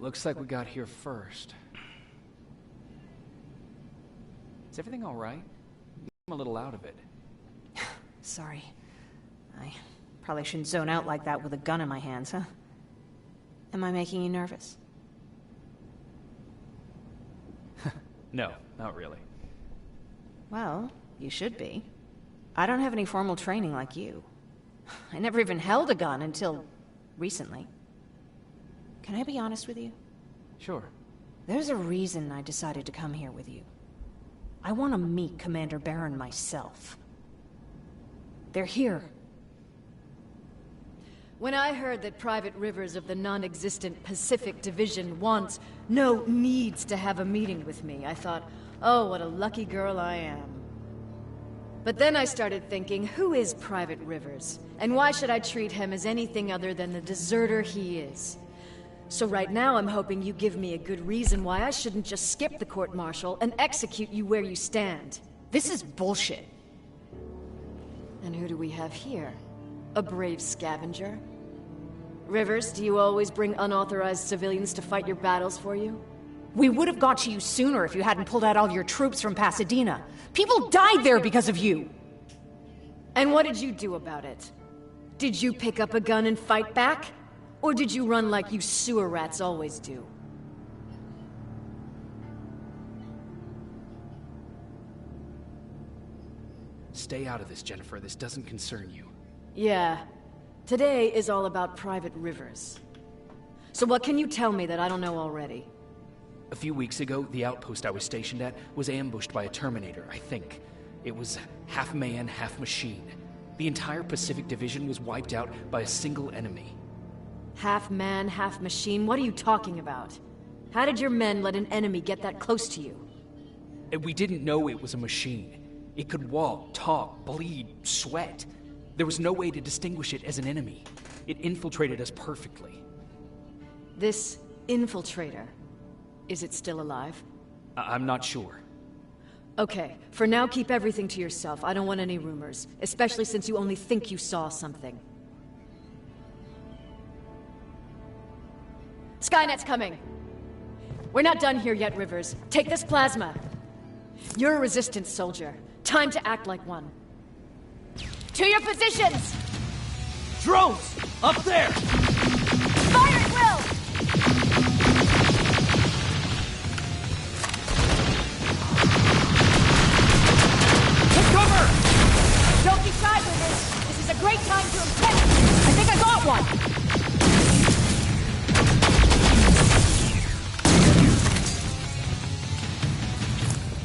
looks like we got here first. Is everything all right? I'm a little out of it. Sorry. I probably shouldn't zone out like that with a gun in my hands, huh? Am I making you nervous? No, not really. Well, you should be. I don't have any formal training like you. I never even held a gun until recently. Can I be honest with you? Sure. There's a reason I decided to come here with you. I want to meet Commander Baron myself. They're here. When I heard that Private Rivers of the non-existent Pacific Division needs to have a meeting with me, I thought, oh, what a lucky girl I am. But then I started thinking, who is Private Rivers? And why should I treat him as anything other than the deserter he is? So right now I'm hoping you give me a good reason why I shouldn't just skip the court-martial and execute you where you stand. This is bullshit. And who do we have here? A brave scavenger? Rivers, do you always bring unauthorized civilians to fight your battles for you? We would have got to you sooner if you hadn't pulled out all your troops from Pasadena. People died there because of you! And what did you do about it? Did you pick up a gun and fight back? Or did you run like you sewer rats always do? Stay out of this, Jennifer. This doesn't concern you. Yeah. Today is all about Private Rivers. So what can you tell me that I don't know already? A few weeks ago, the outpost I was stationed at was ambushed by a Terminator, I think. It was half man, half machine. The entire Pacific Division was wiped out by a single enemy. Half man, half machine? What are you talking about? How did your men let an enemy get that close to you? And we didn't know it was a machine. It could walk, talk, bleed, sweat. There was no way to distinguish it as an enemy. It infiltrated us perfectly. This infiltrator, is it still alive? I'm not sure. Okay, for now keep everything to yourself. I don't want any rumors, especially since you only think you saw something. Skynet's coming! We're not done here yet, Rivers. Take this plasma. You're a resistance soldier. Time to act like one. To your positions! Drones! Up there! Fire at will! Take cover! Don't be shy, Rivers. This is a great time to impress. I think I got one!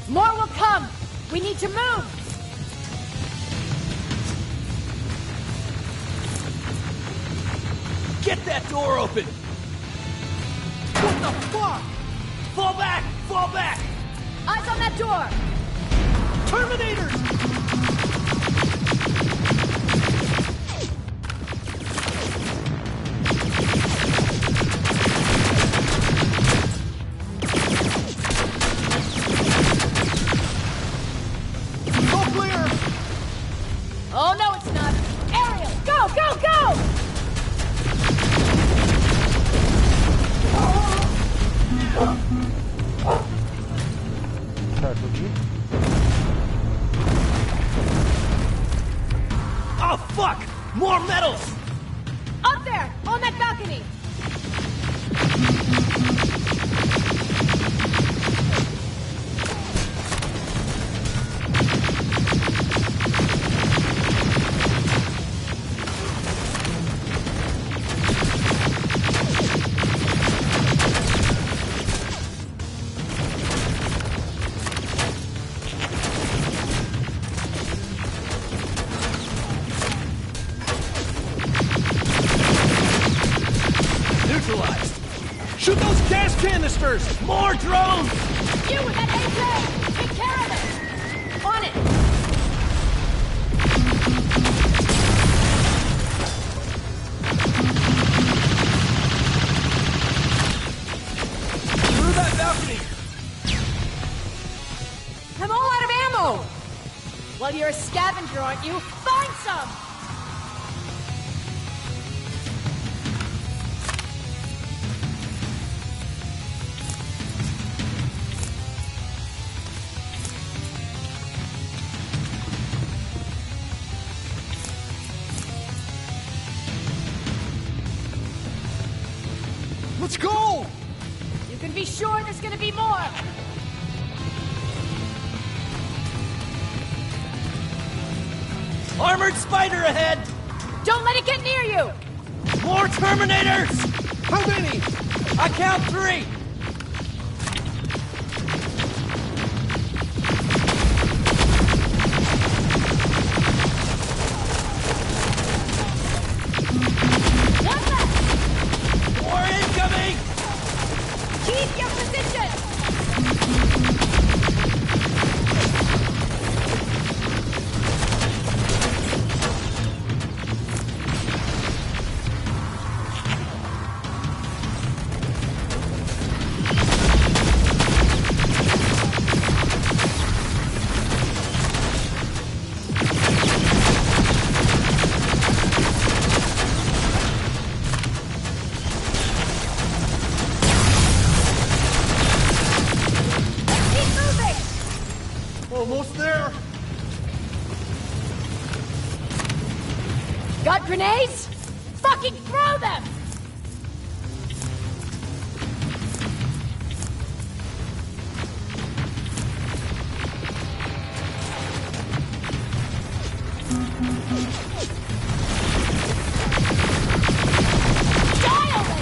More will come! We need to move! Get that door open! What the fuck? Fall back! Fall back! Eyes on that door! Terminators! Oh, no, it's not. Ariel, go, go, go! Oh, fuck! More metals! Up there, on that balcony! Shoot those gas canisters! More drones! You with that AK! Take care of it! On it! Through that balcony! I'm all out of ammo! Well, you're a scavenger, aren't you? Find some! Let's go! You can be sure there's gonna be more! Armored spider ahead! Don't let it get near you! More Terminators! How many? I count 3! One left! More incoming! Keep your position! Keep moving! Almost there! Got grenades? Fucking throw them! Die already!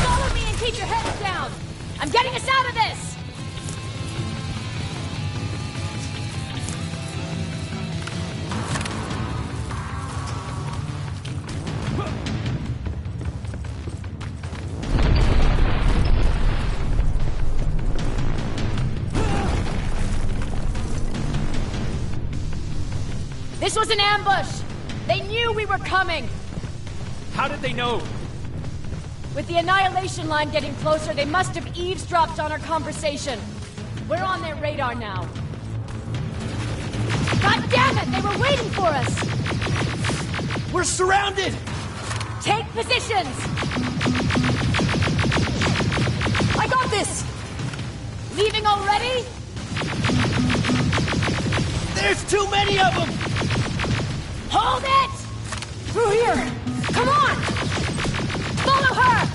Follow me and keep your heads down! I'm getting us out of this! This was an ambush! They knew we were coming! How did they know? With the annihilation line getting closer, they must have eavesdropped on our conversation. We're on their radar now. God damn it! They were waiting for us! We're surrounded! Take positions! I got this! Leaving already? There's too many of them! Hold it! Through here! Come on! Follow her!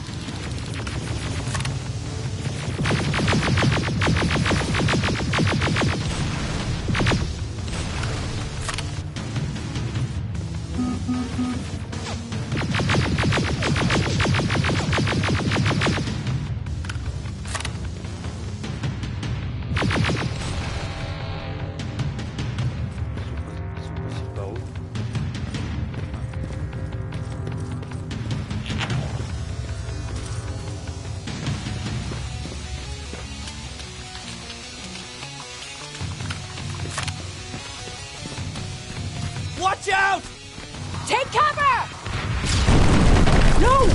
Watch out! Take cover! No!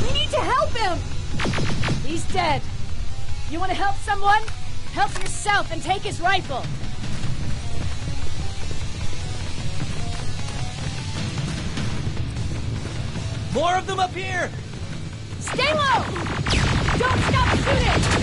We need to help him! He's dead. You want to help someone? Help yourself and take his rifle. More of them up here! Stay low! Don't stop shooting!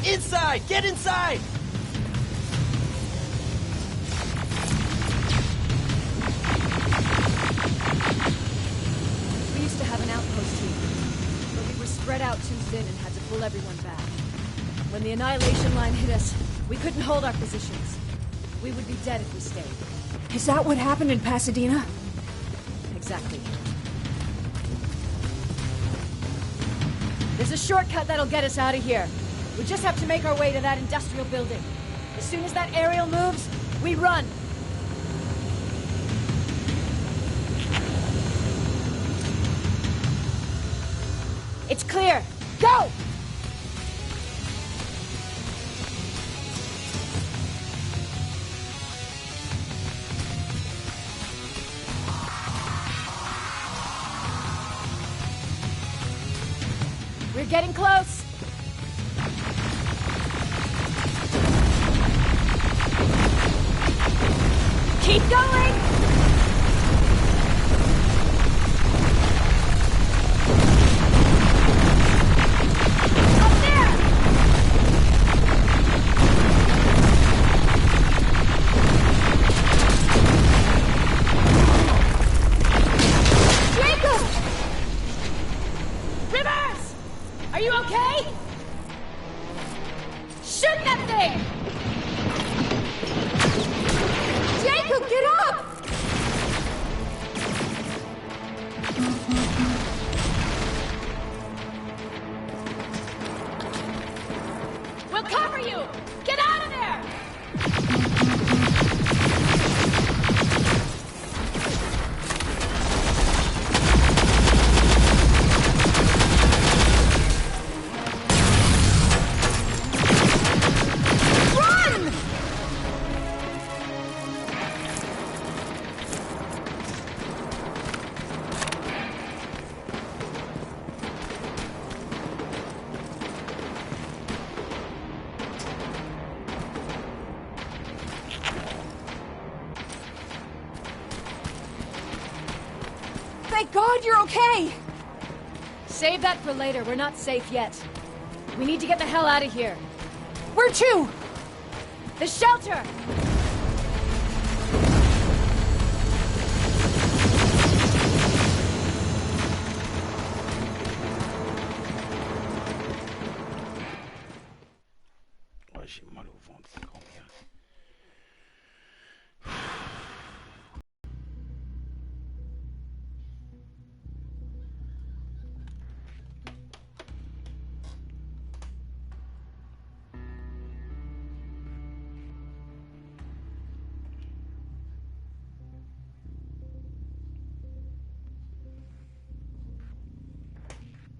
Inside! Get inside! used to have an outpost here, but we were spread out too thin and had to pull everyone back. When the annihilation line hit us, we couldn't hold our positions. We would be dead if we stayed. Is that what happened in Pasadena? Exactly. There's a shortcut that'll get us out of here. We just have to make our way to that industrial building. As soon as that aerial moves, we run. It's clear. Go! We're getting close. Keep going! Up there! Jacob! Rivers! Are you okay? Shoot that thing! Jacob, get up! We'll cover you! Get out of there! Run! Thank God you're okay! Save that for later. We're not safe yet. We need to get the hell out of here. Where to? The shelter! Ouais, j'ai mal au ventre, c'est combien?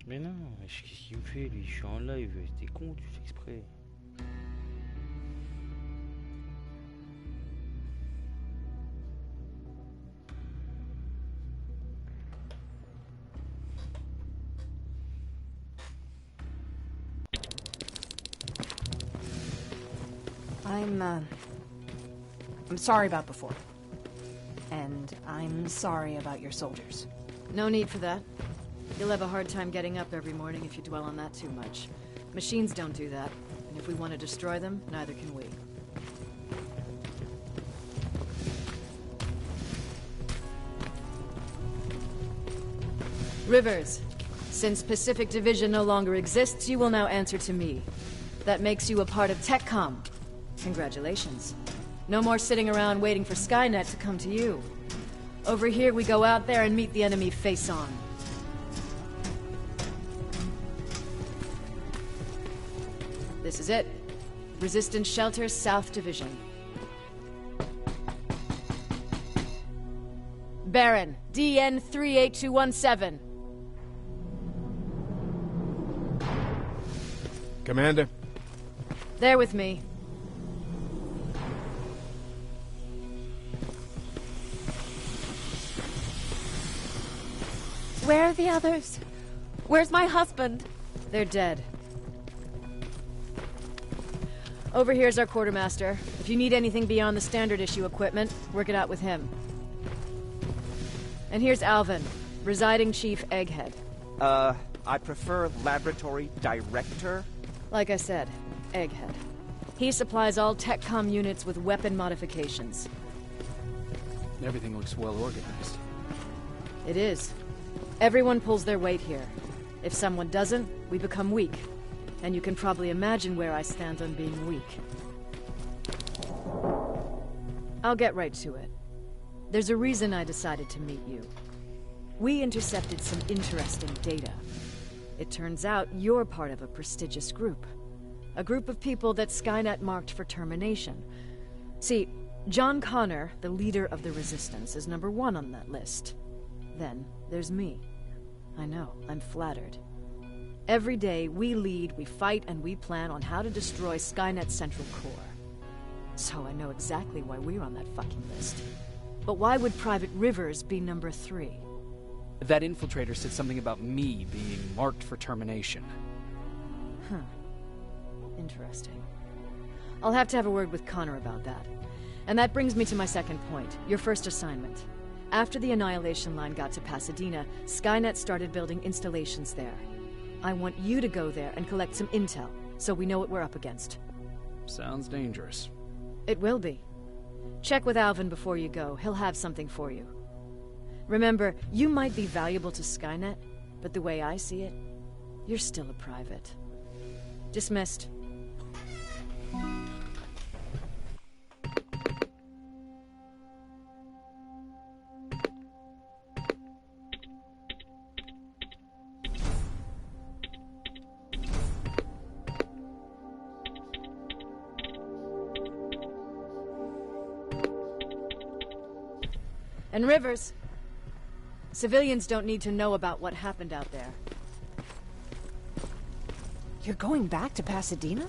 Mais non, qu'est-ce qu'il me fait lui? Je suis en live, t'es con, tu fais exprès. I'm sorry about before. And I'm sorry about your soldiers. No need for that. You'll have a hard time getting up every morning if you dwell on that too much. Machines don't do that, and if we want to destroy them, neither can we. Rivers, since Pacific Division no longer exists, you will now answer to me. That makes you a part of TechCom. Congratulations. No more sitting around waiting for Skynet to come to you. Over here, we go out there and meet the enemy face on. This is it. Resistance Shelter, South Division. Baron, DN 38217. Commander? There with me. Where are the others? Where's my husband? They're dead. Over here's our quartermaster. If you need anything beyond the standard issue equipment, work it out with him. And here's Alvin, residing chief Egghead. I prefer laboratory director. Like I said, Egghead. He supplies all TechCom units with weapon modifications. Everything looks well organized. It is. Everyone pulls their weight here. If someone doesn't, we become weak. And you can probably imagine where I stand on being weak. I'll get right to it. There's a reason I decided to meet you. We intercepted some interesting data. It turns out you're part of a prestigious group. A group of people that Skynet marked for termination. See, John Connor, the leader of the Resistance, is number 1 on that list. Then there's me. I know, I'm flattered. Every day, we lead, we fight, and we plan on how to destroy Skynet's central core. So I know exactly why we're on that fucking list. But why would Private Rivers be number 3? That infiltrator said something about me being marked for termination. Huh. Interesting. I'll have to have a word with Connor about that. And that brings me to my second point, your first assignment. After the Annihilation Line got to Pasadena, Skynet started building installations there. I want you to go there and collect some intel, so we know what we're up against. Sounds dangerous. It will be. Check with Alvin before you go. He'll have something for you. Remember, you might be valuable to Skynet, but the way I see it, you're still a private. Dismissed. And Rivers, civilians don't need to know about what happened out there. You're going back to Pasadena?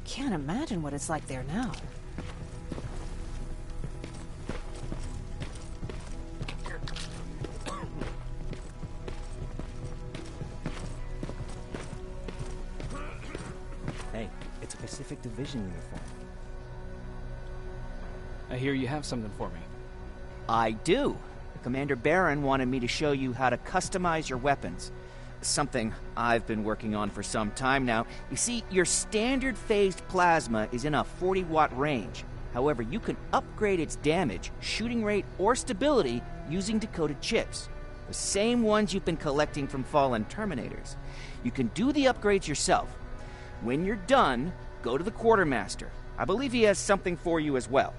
Can't imagine what it's like there now. Hey, it's a Pacific Division uniform. I hear you have something for me. I do. Commander Barron wanted me to show you how to customize your weapons. Something I've been working on for some time now. You see, your standard phased plasma is in a 40-watt range. However, you can upgrade its damage, shooting rate, or stability using decoded chips. The same ones you've been collecting from fallen Terminators. You can do the upgrades yourself. When you're done, go to the Quartermaster. I believe he has something for you as well.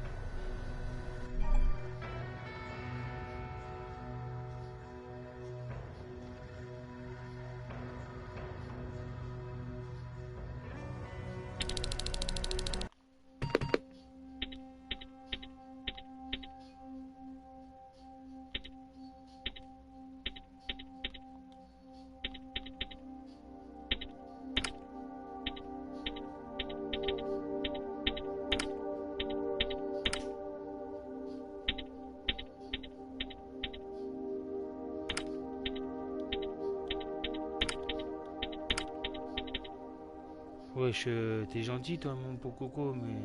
Wesh, t'es gentil toi mon beau coco, mais...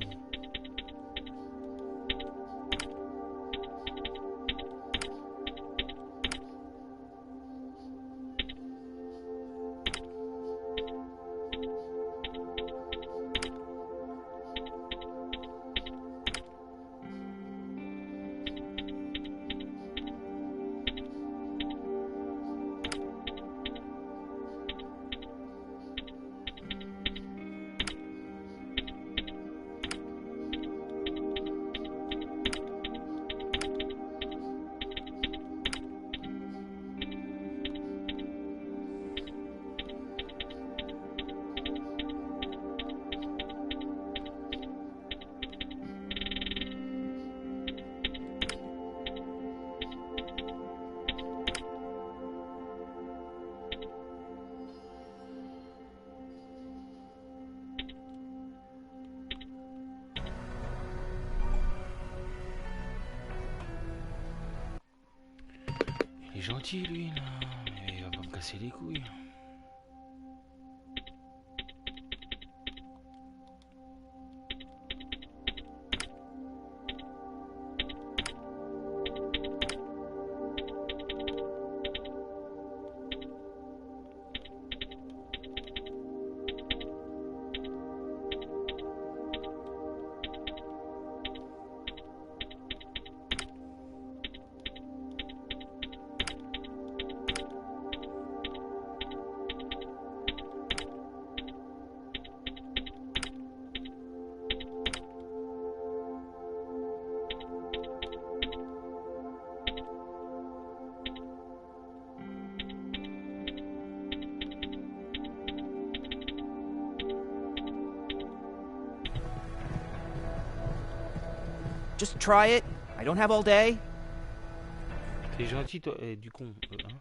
Il est gentil lui là, mais il va pas me casser les couilles. Just try it. I don't have all day. T'es gentil, toi. Eh, du con. Hein.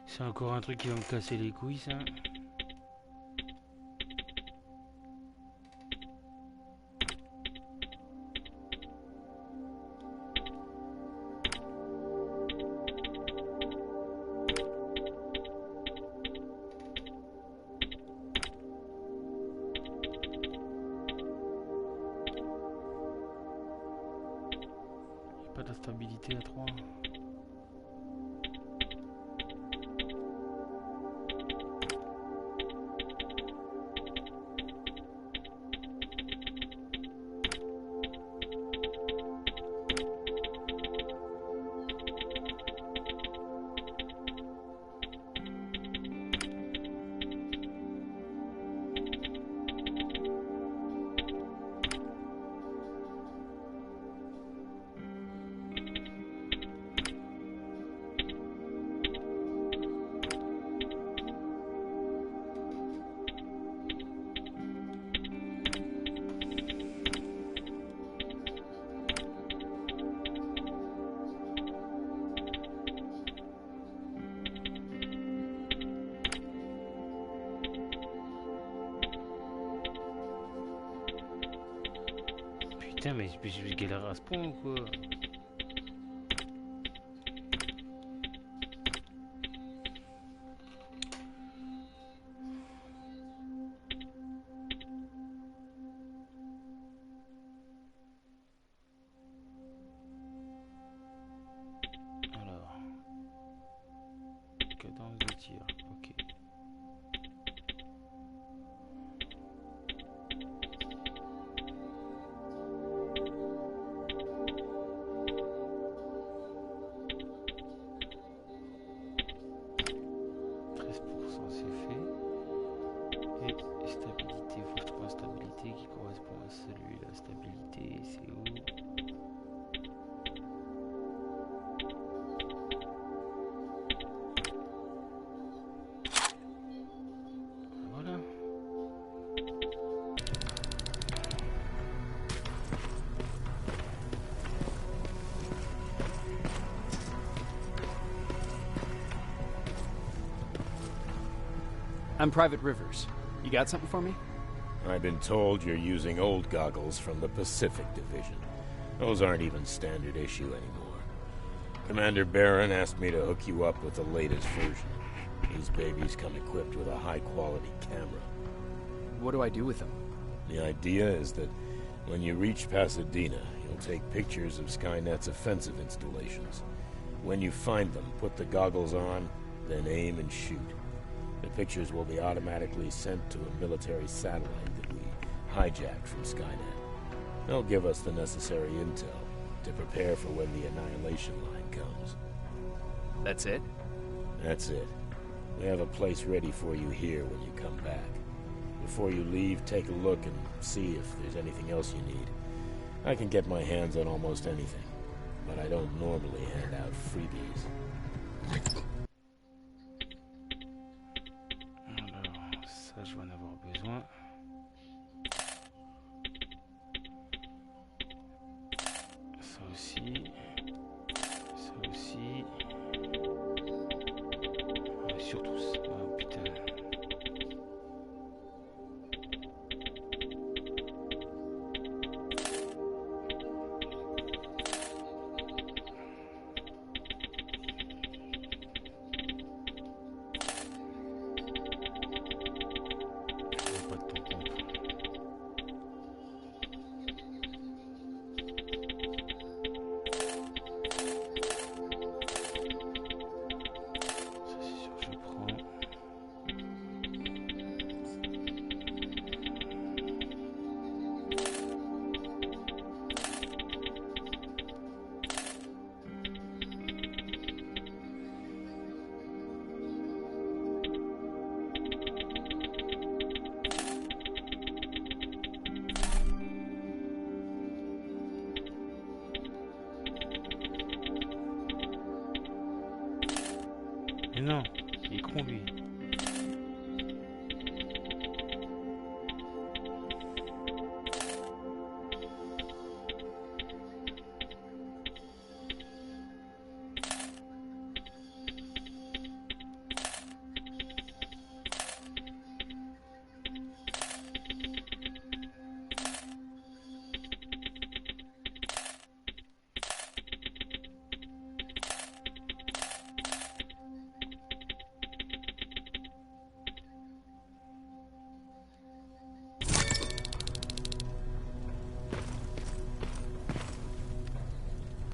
C'est encore un truc qui va me casser les couilles, ça. Pas de stabilité à 3. Putain, mais je galère à ce point ou quoi? Alors, cadence de tir, ok. C'est fait. Et stabilité, faut que je trouve une stabilité qui correspond à celui-là. Stabilité, c'est où? Voilà. I'm Private Rivers. You got something for me? I've been told you're using old goggles from the Pacific Division. Those aren't even standard issue anymore. Commander Barron asked me to hook you up with the latest version. These babies come equipped with a high-quality camera. What do I do with them? The idea is that when you reach Pasadena, you'll take pictures of Skynet's offensive installations. When you find them, put the goggles on, then aim and shoot. The pictures will be automatically sent to a military satellite that we hijacked from Skynet. They'll give us the necessary intel to prepare for when the annihilation line comes. That's it? That's it. We have a place ready for you here when you come back. Before you leave, take a look and see if there's anything else you need. I can get my hands on almost anything, but I don't normally hand out freebies. Alors, ça je vais en avoir besoin. Ça aussi. Ça aussi. Ah, surtout ça. Oh putain. non, il est con lui.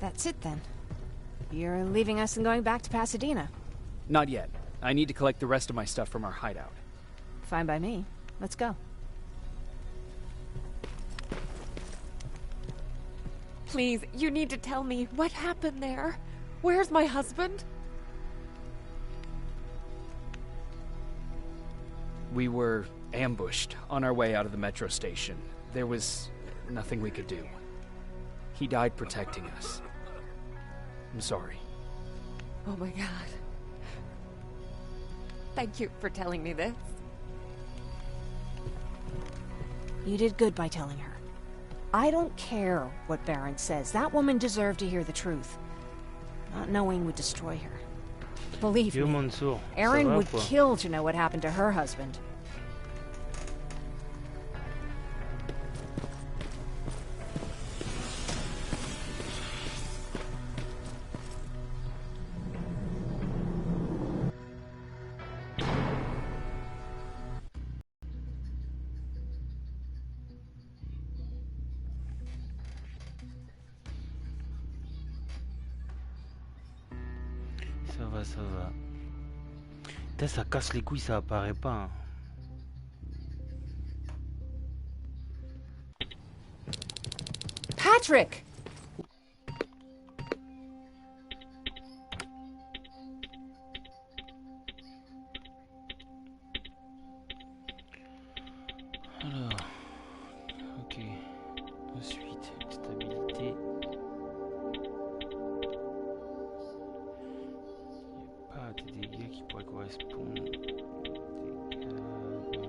That's it then. You're leaving us and going back to Pasadena. Not yet. I need to collect the rest of my stuff from our hideout. Fine by me. Let's go. Please, you need to tell me what happened there. Where's my husband? We were ambushed on our way out of the metro station. There was nothing we could do. He died protecting us. I'm sorry. Oh my god. Thank you for telling me this. You did good by telling her. I don't care what Baron says. That woman deserved to hear the truth. Not knowing would destroy her. Believe Yo me, Mansour, Erin ça va, would quoi? kill to know what happened to her husband. Ça va, ça va. Putain, ça casse les couilles, ça apparaît pas. Hein. Patrick! Alors, ok. Ensuite, stabilité. Il n'y a pas de dégâts qui pourraient correspondre. Dégâts, non.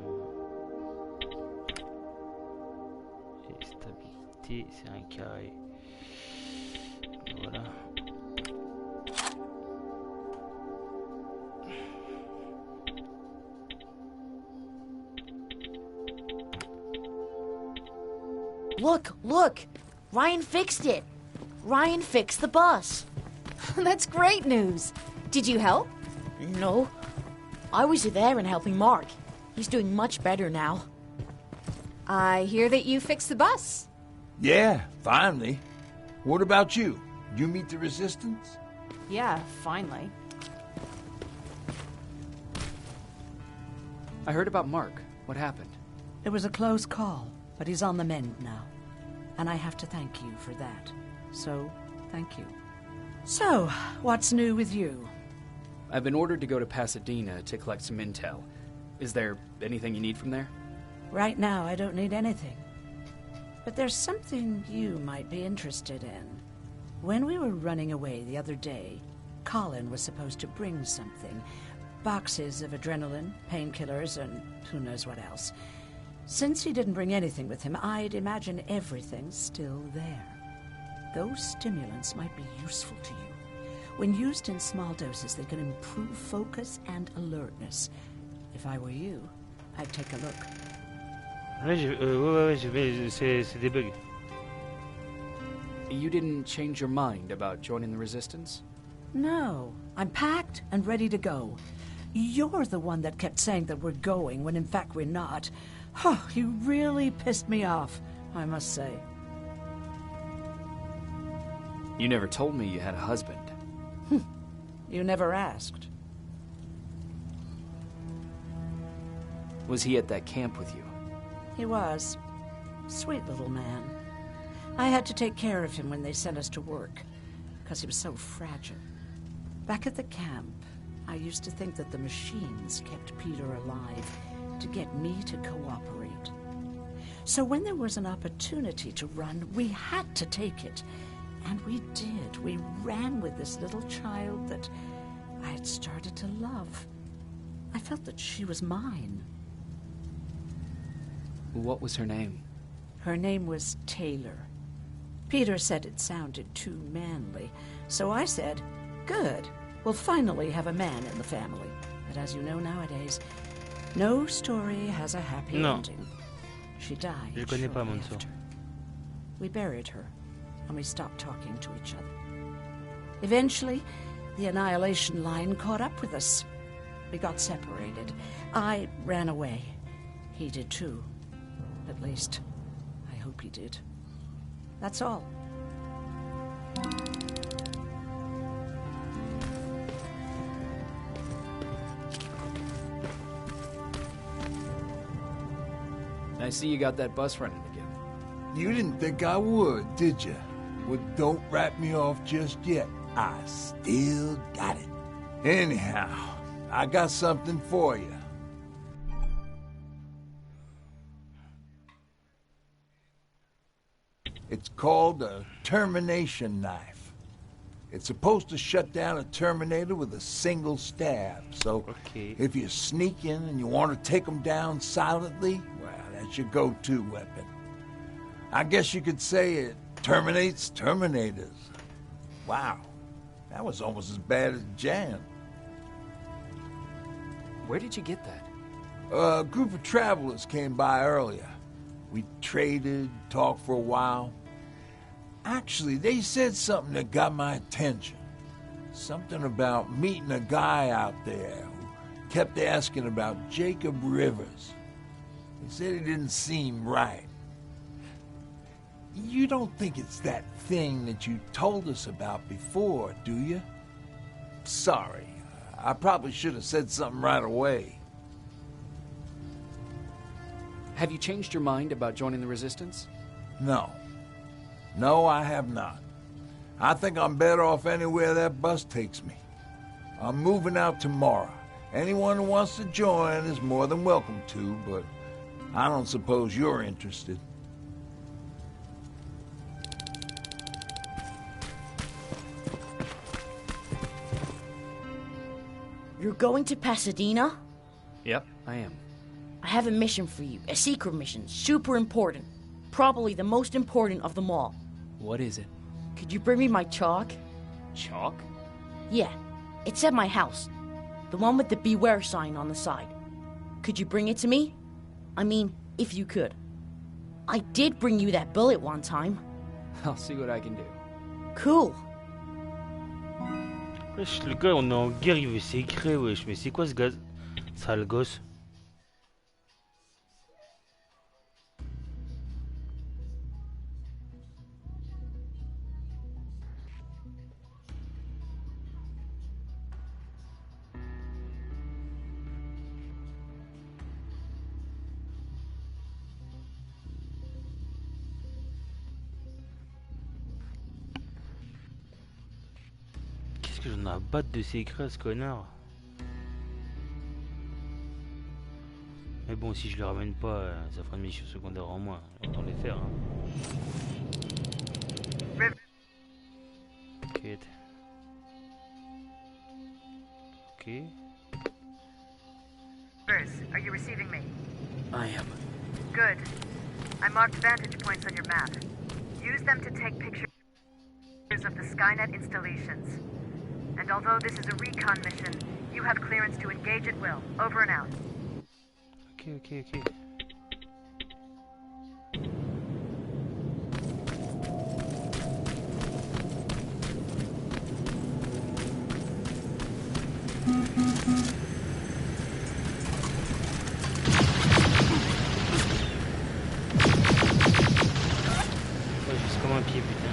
Et stabilité, c'est un carré. Voilà. Look, look! Ryan fixed it! Ryan fixed the bus! That's great news. Did you help? No. I was there and helping Mark. He's doing much better now. I hear that you fixed the bus. Yeah, finally. What about you? You meet the resistance? Yeah, finally. I heard about Mark. What happened? It was a close call, but he's on the mend now. And I have to thank you for that. So, thank you. So, what's new with you? I've been ordered to go to Pasadena to collect some intel. Is there anything you need from there? Right now, I don't need anything. But there's something you might be interested in. When we were running away the other day, Colin was supposed to bring something. Boxes of adrenaline, painkillers, and who knows what else. Since he didn't bring anything with him, I'd imagine everything's still there. Those stimulants might be useful to you. When used in small doses, they can improve focus and alertness. If I were you, I'd take a look. Ouais, c'est des bugs. You didn't change your mind about joining the Resistance? No, I'm packed and ready to go. You're the one that kept saying that we're going when in fact we're not. Oh, you really pissed me off, I must say. You never told me you had a husband. You never asked. Was he at that camp with you? He was. Sweet little man. I had to take care of him when they sent us to work, because he was so fragile. Back at the camp, I used to think that the machines kept Peter alive to get me to cooperate. So when there was an opportunity to run, we had to take it. And we did. We ran with this little child that I I'd started to love. I felt that she was mine. What was her name? Her name was Taylor. Peter said it sounded too manly, so I said, good, we'll finally have a man in the family. But as you know nowadays, no story has a happy ending. She died Je connais pas, shortly Mansour. after. We buried her, and we stopped talking to each other. Eventually, the annihilation line caught up with us. We got separated. I ran away. He did too. At least, I hope he did. That's all. I see you got that bus running again. You didn't think I would, did you? Well, don't wrap me off just yet. I still got it. Anyhow, I got something for you. It's called a termination knife. It's supposed to shut down a Terminator with a single stab. So if you sneak in and you want to take them down silently, well, that's your go-to weapon. I guess you could say it terminates Terminators. Wow, that was almost as bad as Jan. Where did you get that? A group of travelers came by earlier. We traded, talked for a while. Actually, they said something that got my attention. Something about meeting a guy out there who kept asking about Jacob Rivers. He said he didn't seem right. You don't think it's that thing that you told us about before, do you? Sorry, I probably should have said something right away. Have you changed your mind about joining the Resistance? No. No, I have not. I think I'm better off anywhere that bus takes me. I'm moving out tomorrow. Anyone who wants to join is more than welcome to, but I don't suppose you're interested. You're going to Pasadena? Yep, I am. I have a mission for you. A secret mission. Super important. Probably the most important of them all. What is it? Could you bring me my chalk? Chalk? Yeah. It's at my house. The one with the beware sign on the side. Could you bring it to me? I mean, if you could. I did bring you that bullet one time. I'll see what I can do. Cool. Wesh, le gars, on est en guerre, il veut s'écrire, wesh. Mais c'est quoi ce gaz? Sale gosse. Qu'est-ce que j'en ai à battre de s'écrire, ce connard? Mais bon, si je le ramène pas, ça fera une mission secondaire en moins. Autant les faire, hein. Ok. Ok. Are you receiving me? I am. Good. I marked vantage points on your map. Use them to take pictures of the Skynet installations. And although this is a recon mission, you have clearance to engage at will. Over and out. Ok. Ouais, juste comme un pied, putain.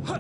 Huh.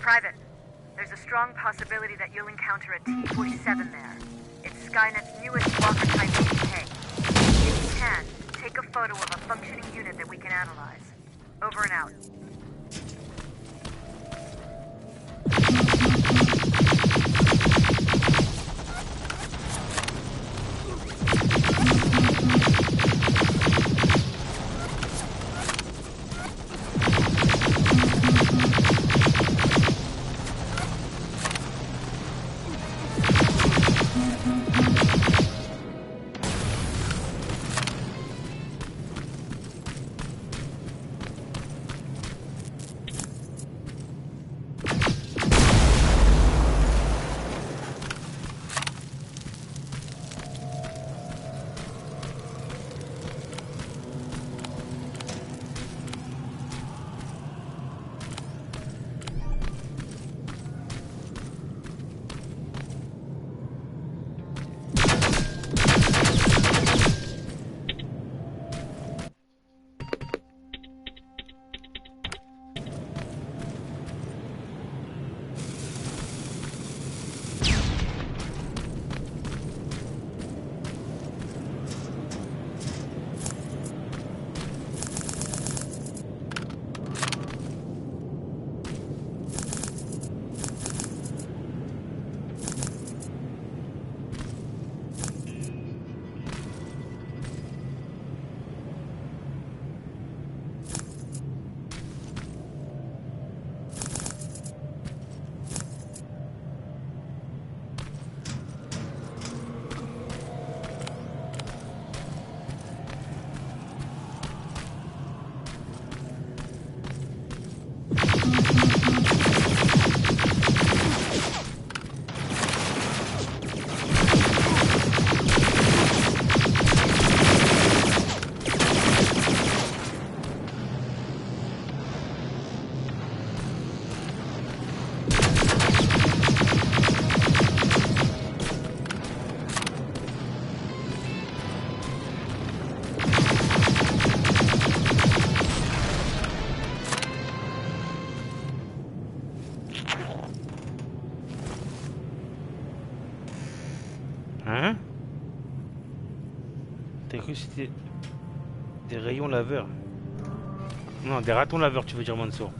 Private, there's a strong possibility that you'll encounter a T-47 there. It's Skynet's newest walker-type DK. If you can, take a photo of a functioning unit that we can analyze. Over and out. Hein? T'as cru que c'était des rayons laveurs? Non, des ratons laveurs, tu veux dire, Mansour?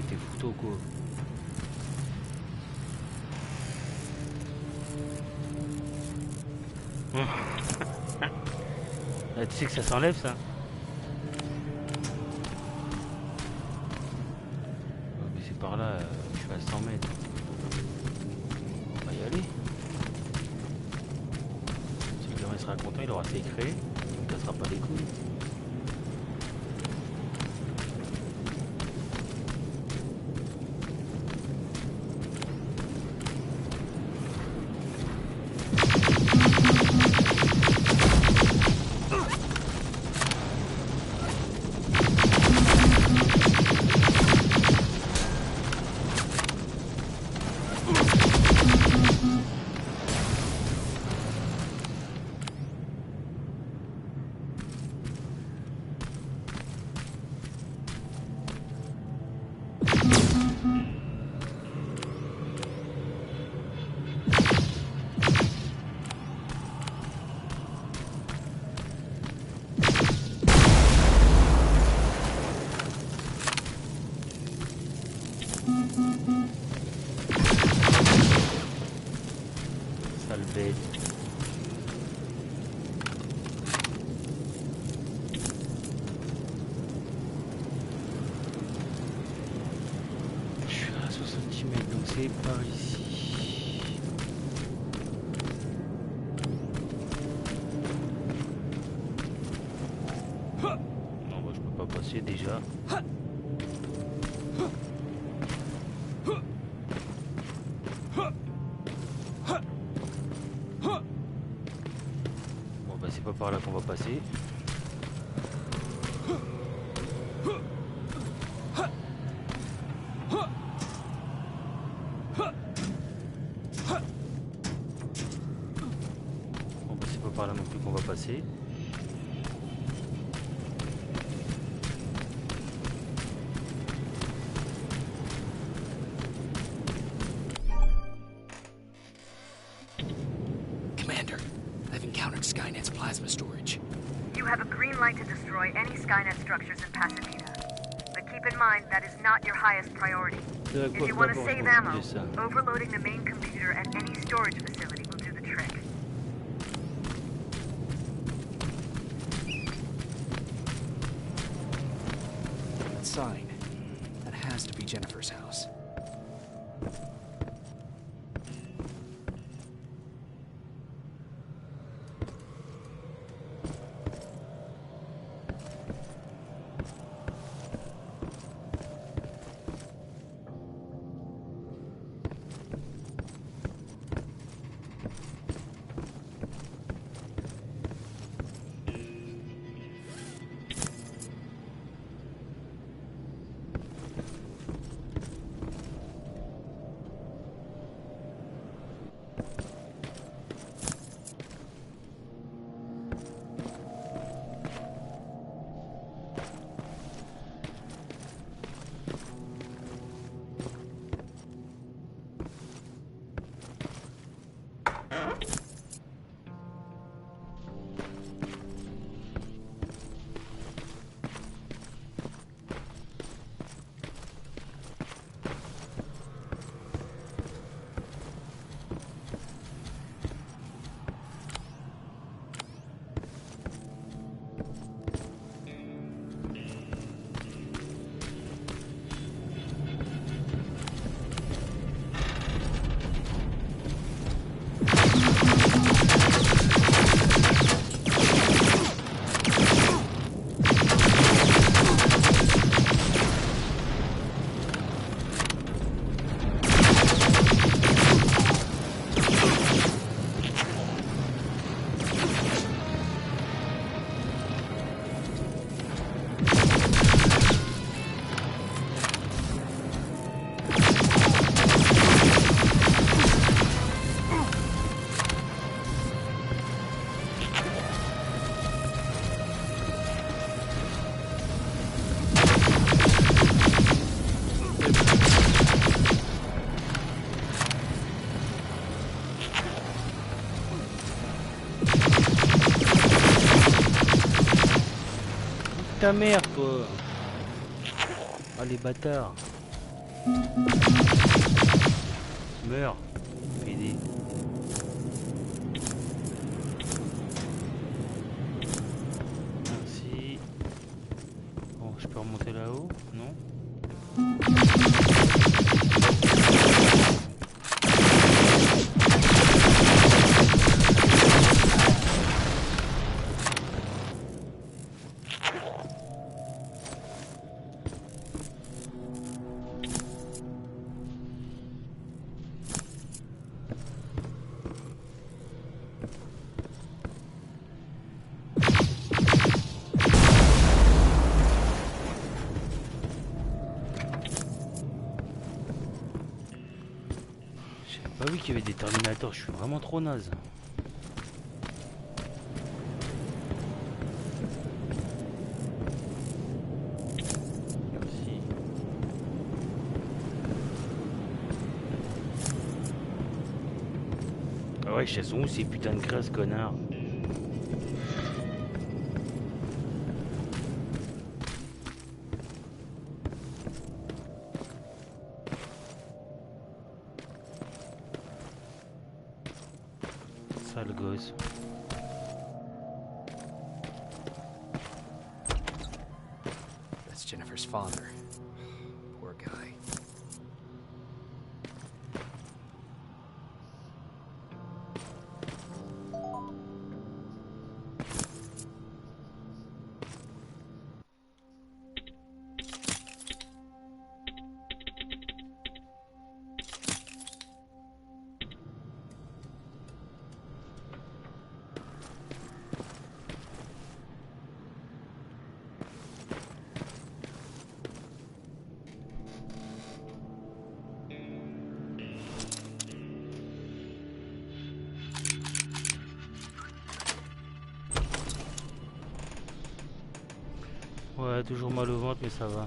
T'es foutu ou quoi? Là, tu sais que ça s'enlève ça? Mais c'est par là, je suis à 100 mètres. On va y aller. Si le gamin sera content, il aura fait créer. Il ne cassera pas les couilles. Sale bête. Je suis à 60 mètres, donc c'est par ici. Non, bah, je peux pas passer déjà. Bon bah c'est pas par là qu'on va passer. Bon bah c'est pas par là non plus qu'on va passer. Commander, I've encountered Skynet's plasma storage. You have a green light to destroy any Skynet structures in Pasadena. But keep in mind that is not your highest priority. If you want to save ammo, overloading the main computer at any storage facility will do the trick. That sign. That has to be Jennifer's house. Ta mère, toi. Ah, les bâtards. Meurs, PD. Merci. Bon, je peux remonter là-haut? Non? Bah oui qu'il y avait des Terminators, je suis vraiment trop naze. Merci. Ah ouais, elles sont où ces putains de crasses, connards? Sale gosse. That's Jennifer's father. Poor guy. Ouais, toujours mal au ventre, mais ça va.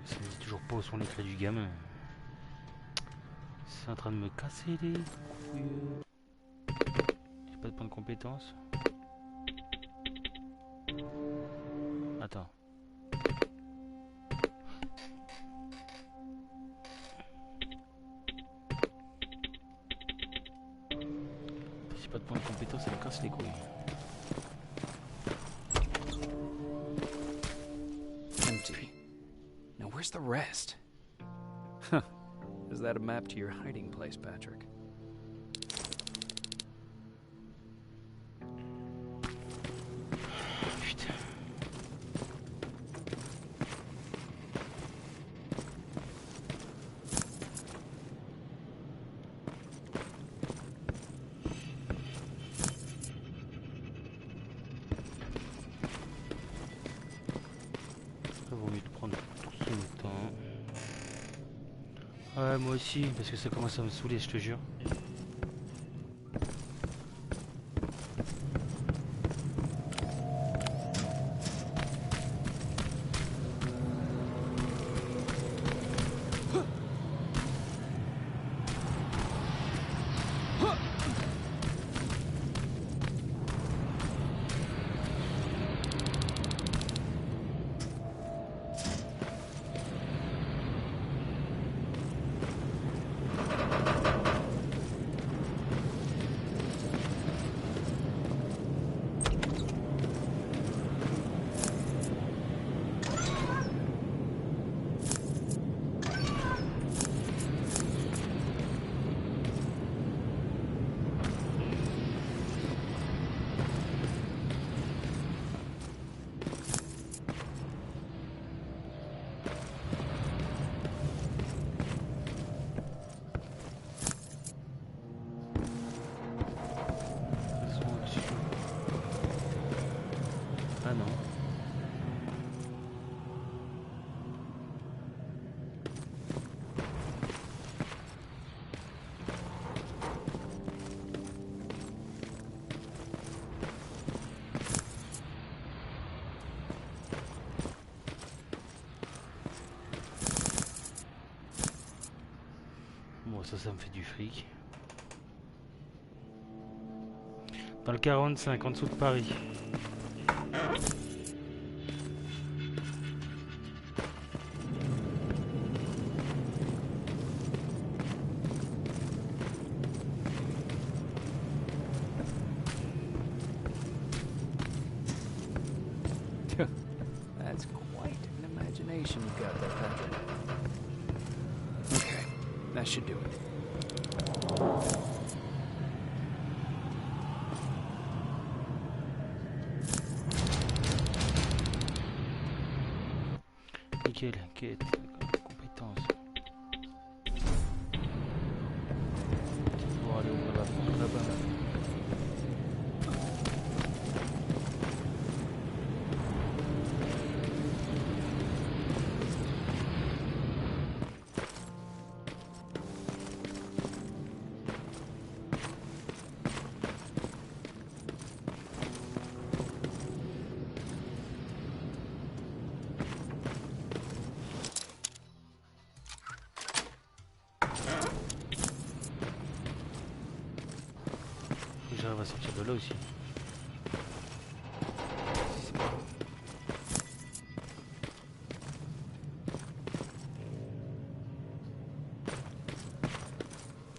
Ça me dit toujours pas où sont les clés du gamin. C'est en train de me casser les couilles. J'ai pas de point de compétence. Attends. J'ai pas de point de compétence, ça me casse les couilles. Empty. Now where's the rest? Huh. Is that a map to your hiding place, Patrick? Ouais, moi aussi, parce que ça commence à me saouler, je te jure. Ça me fait du fric. Dans le 45, en dessous de Paris. That's quite an imagination you've got there, Patrick. Okay, that should do it. Nickel, quête, compétence. Pour aller ouvrir la porte là-bas. j'arrive à sortir de là aussi.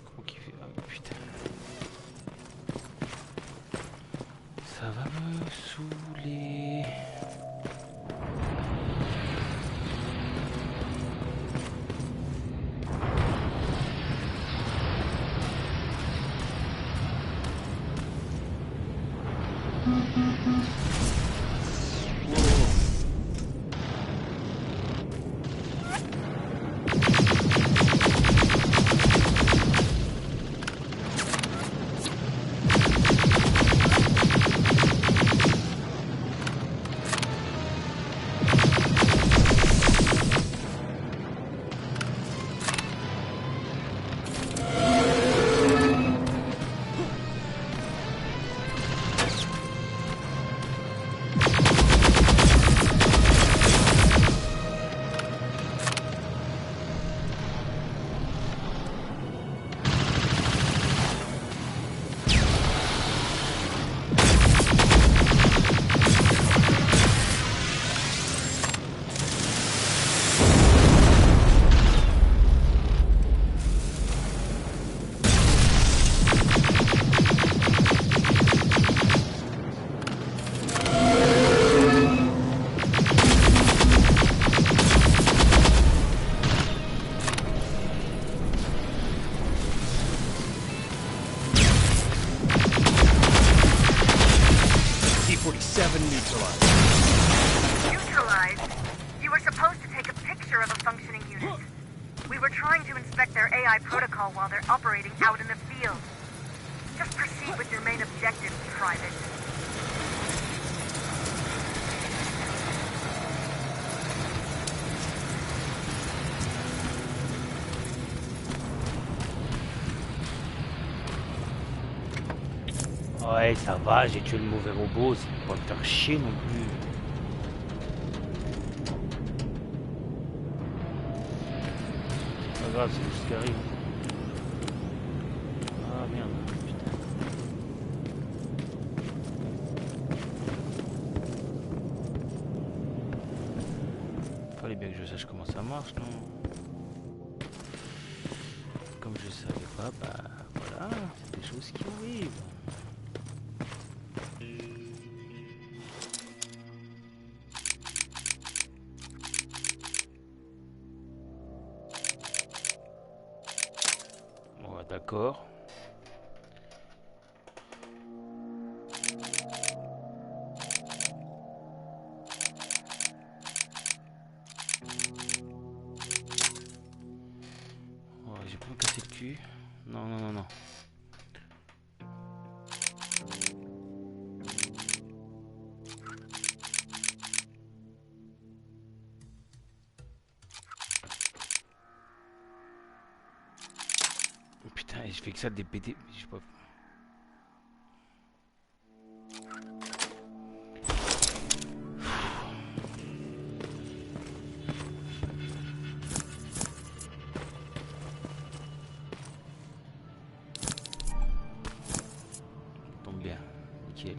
Comment qu'il fait? Ah putain. Ça va me saouler. Neutralized? You were supposed to take a picture of a functioning unit. We were trying to inspect their AI protocol while they're operating out in the field. Just proceed with your main objective, Private. Ouais, ça va, j'ai tué le mauvais robot, c'est pas me faire chier non plus. Pas grave, c'est juste ce qui arrive. Ah merde, putain. Fallait bien que je sache comment ça marche, non? Comme je savais pas, bah voilà, c'est des choses qui arrivent. D'accord. Oh, j'ai pas me casser le cul. Non, non, non, non. Putain, je fais que ça des BD. Je sais pas. Tombe bien, nickel.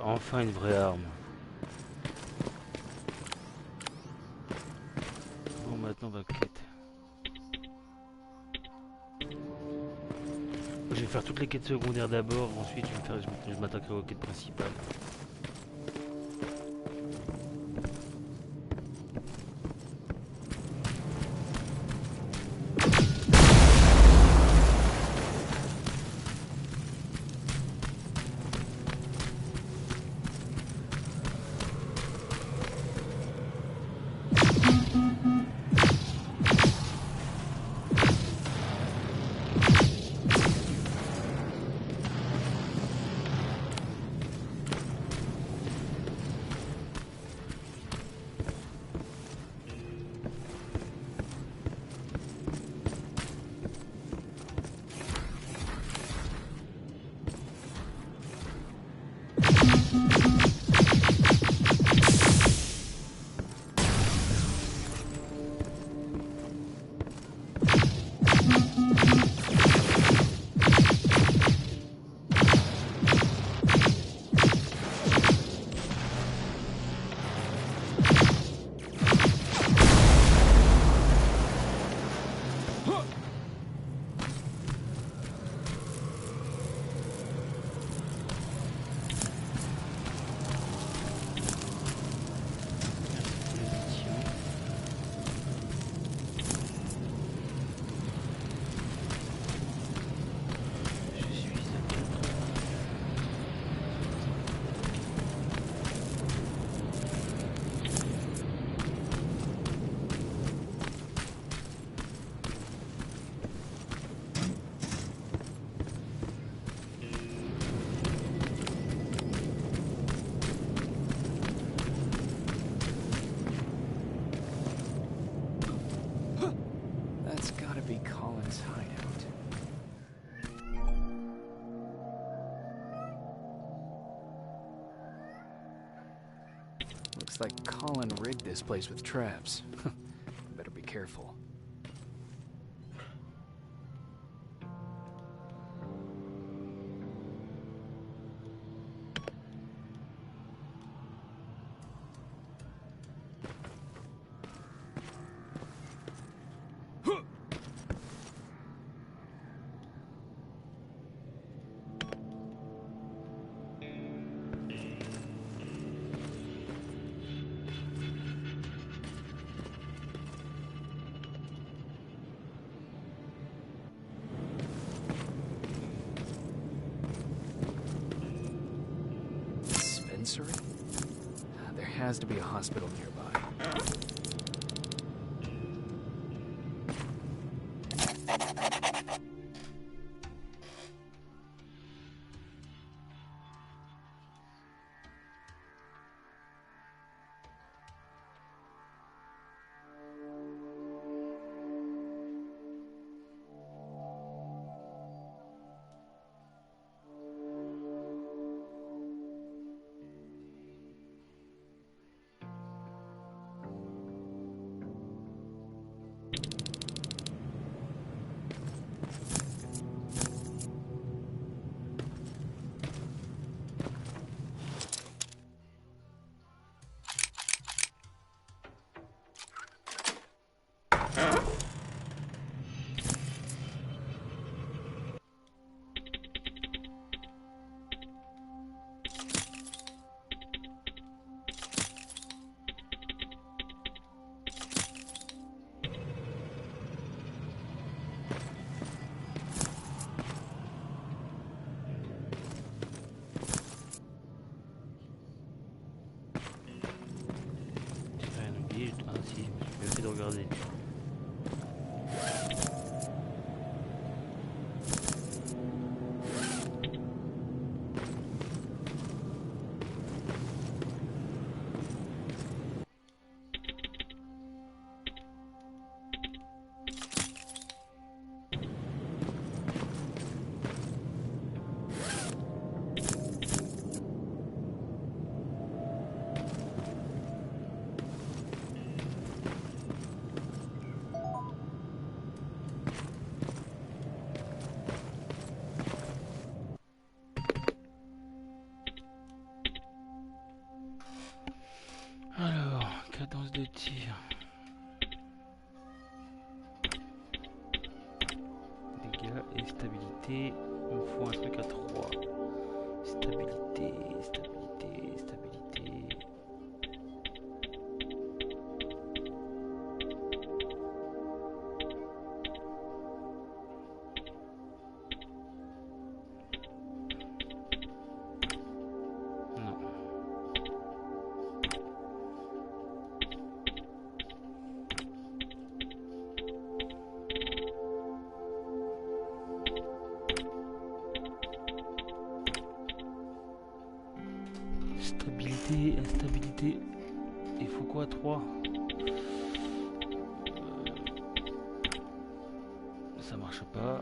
Enfin une vraie arme. Bon, maintenant on va quête. Je vais faire toutes les quêtes secondaires d'abord, ensuite je m'attaquerai aux quêtes principales. be Colin's hideout. Looks like Colin rigged this place with traps. Better be careful. There has to be a hospital nearby. Regardez. Cadence de tir. Dégâts et stabilité. Il me faut un truc à 3. Stabilité, stabilité, stabilité. Instabilité, il faut quoi 3 ça marche pas.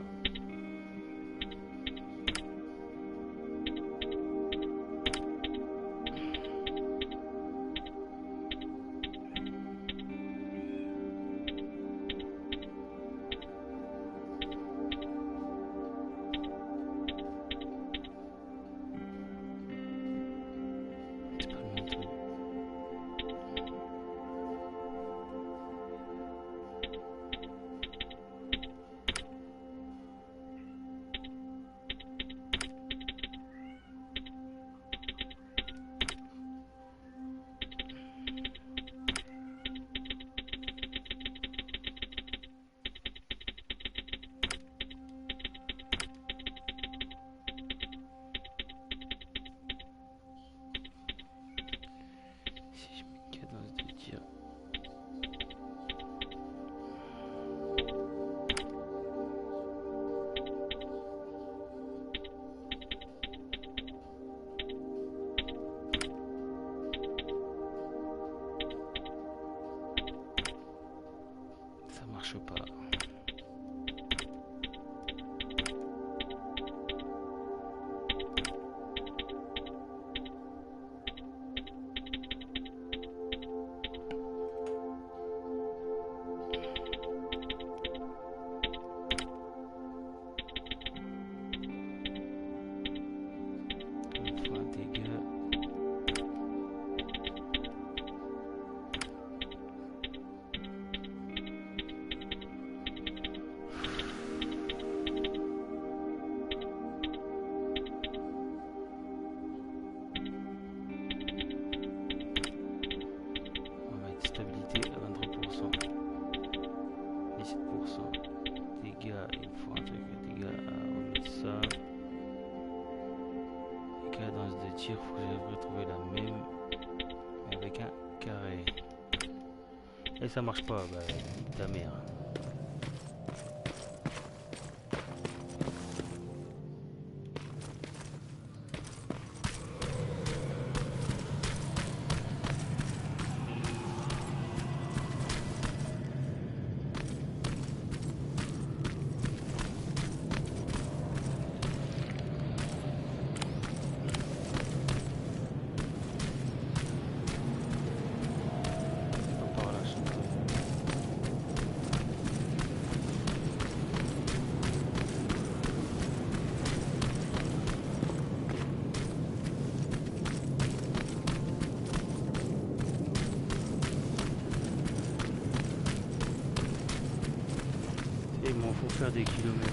réussir, faut que j'aille retrouver la même avec un carré. Et ça marche pas, bah ta mère. Ils m'en font faire des kilomètres.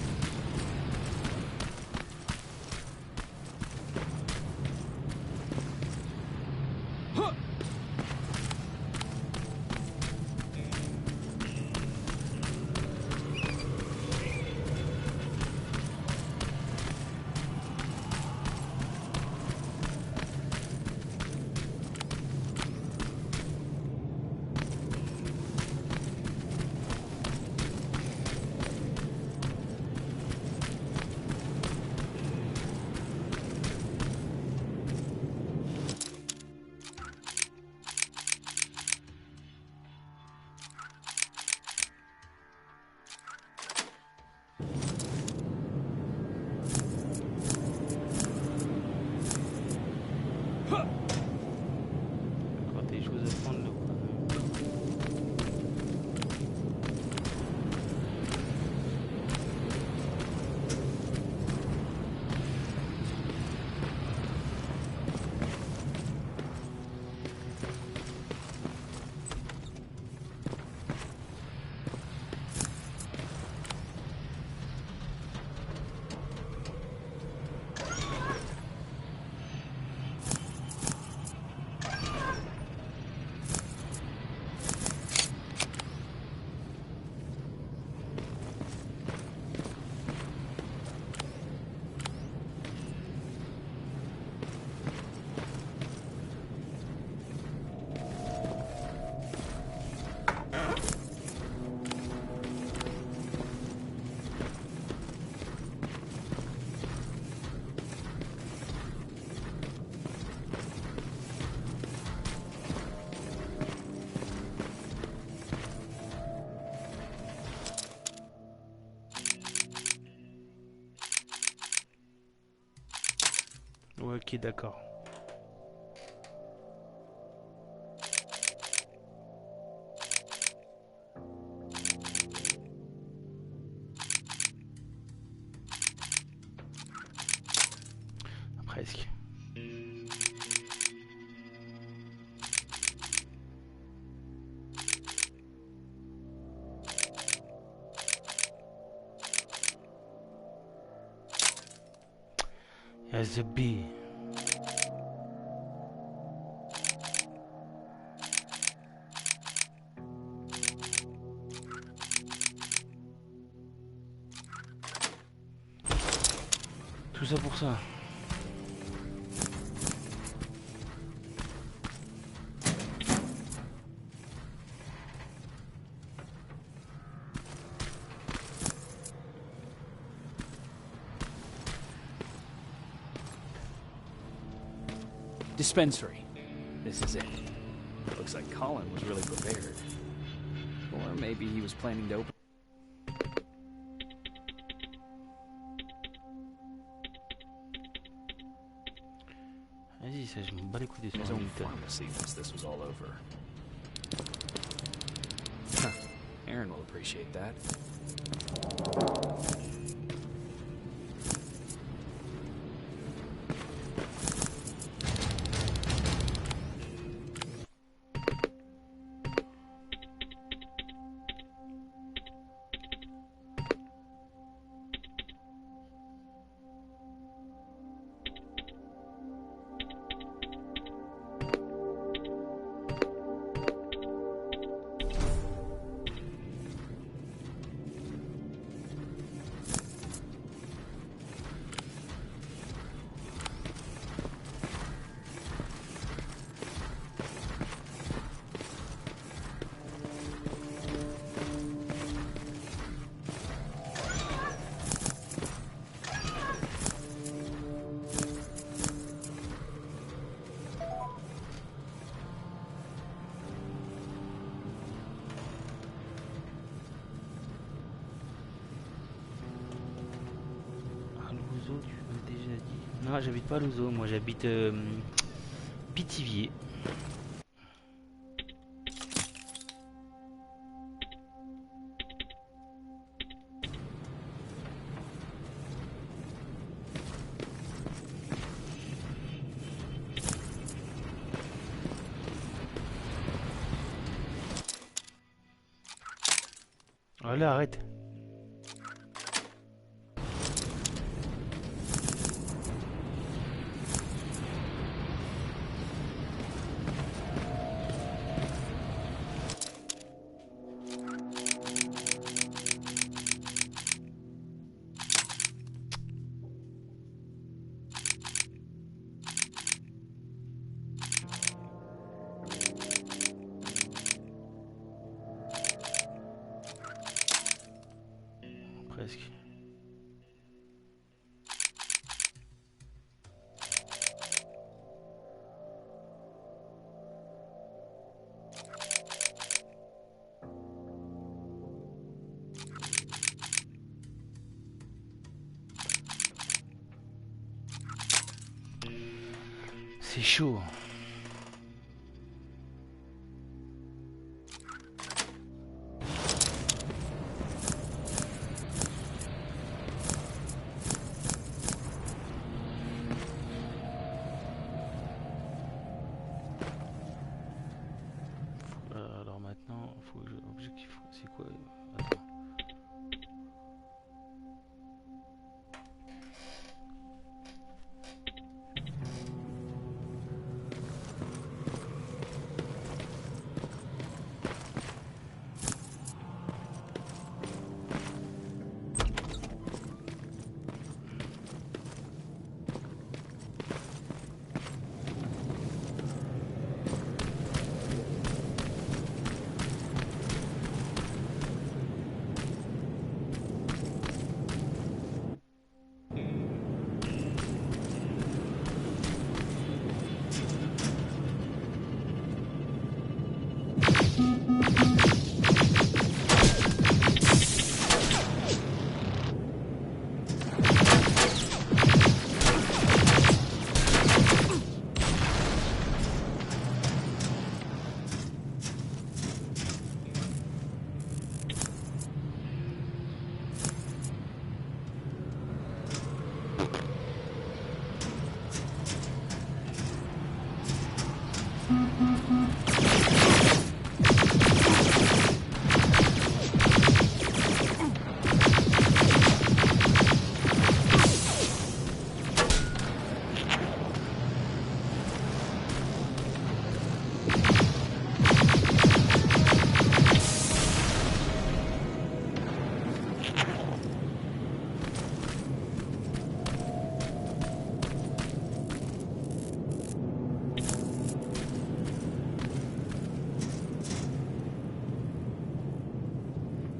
Ouais, ok, d'accord. Presque. As a bee. Tout ça pour ça. Dispensary. This is it. Looks like Colin was really prepared. Or maybe he was planning to open... Vas-y, ça, je me bats les couilles des His soins own militaires. pharmacy once this was all over. Huh. Aaron will appreciate that. Louzo, tu m'as déjà dit. Non, j'habite pas Louzo, moi j'habite Pithiviers. Voilà, arrête. Presque. C'est chaud. Alors maintenant, faut que objectif, c'est quoi? Attends.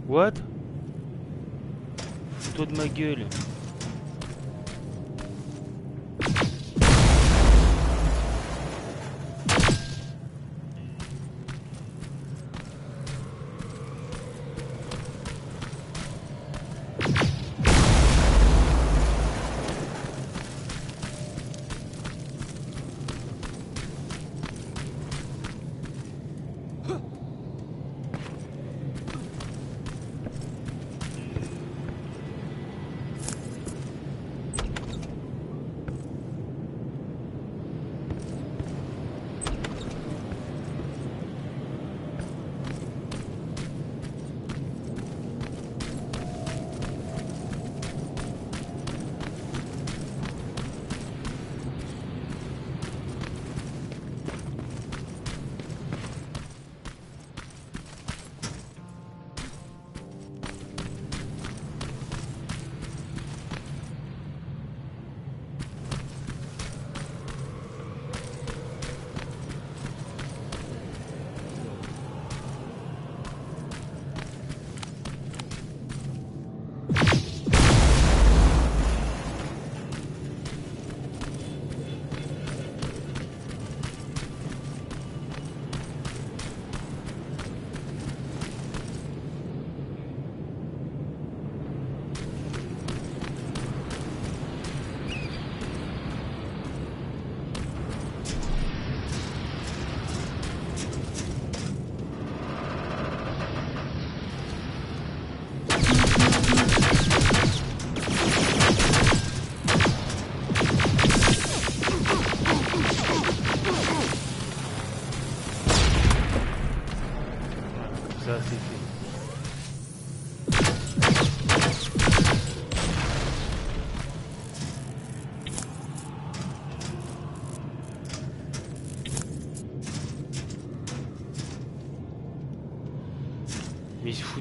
What? Toi de ma gueule.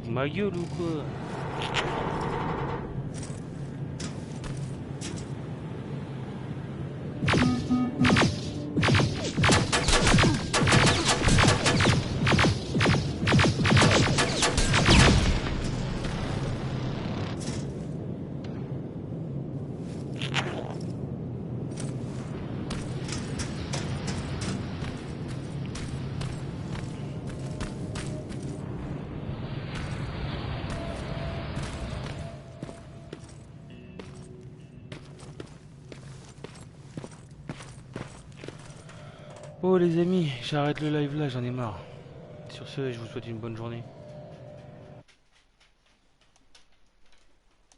de ma gueule ou quoi? Oh les amis, j'arrête le live là, j'en ai marre. Sur ce, je vous souhaite une bonne journée.